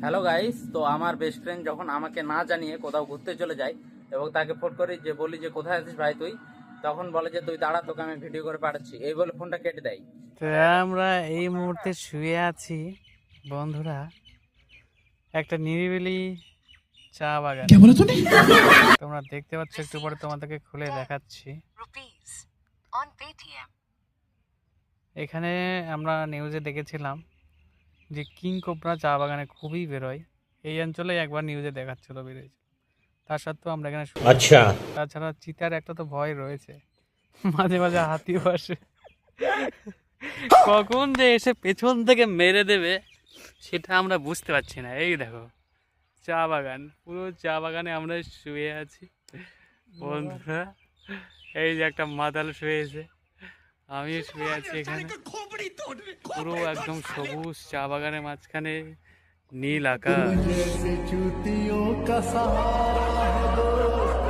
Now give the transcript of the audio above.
Hello guys, তো আমার best friend যখন আমাকে না জানিয়ে কোথাও ঘুরতে চলে যায় এবং তাকে ফোন করি যে বলি যে কোথায় আছিস ভাই তুই, তখন বলে যে তুই দাঁড়া, তোকে আমি ভিডিও করে পাঠাচ্ছি, এই বলে ফোনটা কেটে দেয়। তো আমরা এই মুহূর্তে শুয়ে আছি বন্ধুরা একটা নিরিবিলি চা বাগান। তোমরা দেখতে পাচ্ছ, একটু পরে তোমাদেরকে খুলে দেখাচ্ছি। এখানে আমরা নিউজে দেখেছিলাম যে কিং কোবরা চা বাগানে খুবই বেরোয়। এই অঞ্চলে একবার নিউজে দেখাচ্ছিল বেরোয়েছে, তা সত্ত্বেও আমরা এখানে আচ্ছা। তাছাড়া চিতার একটা তো ভয় রয়েছে, মাঝে মাঝে হাতিও আসে, কখন যে এসে পেছন থেকে মেরে দেবে সেটা আমরা বুঝতে পারছি না। এই দেখো চা বাগান, পুরো চা বাগানে আমরা শুয়ে আছি বন্ধুরা। এই যে একটা মাতাল শুয়েছে, আমিও শুয়ে আছি এখানে। পুরো একদম সবুজ চা বাগানের মাঝখানে নীল আকাশ।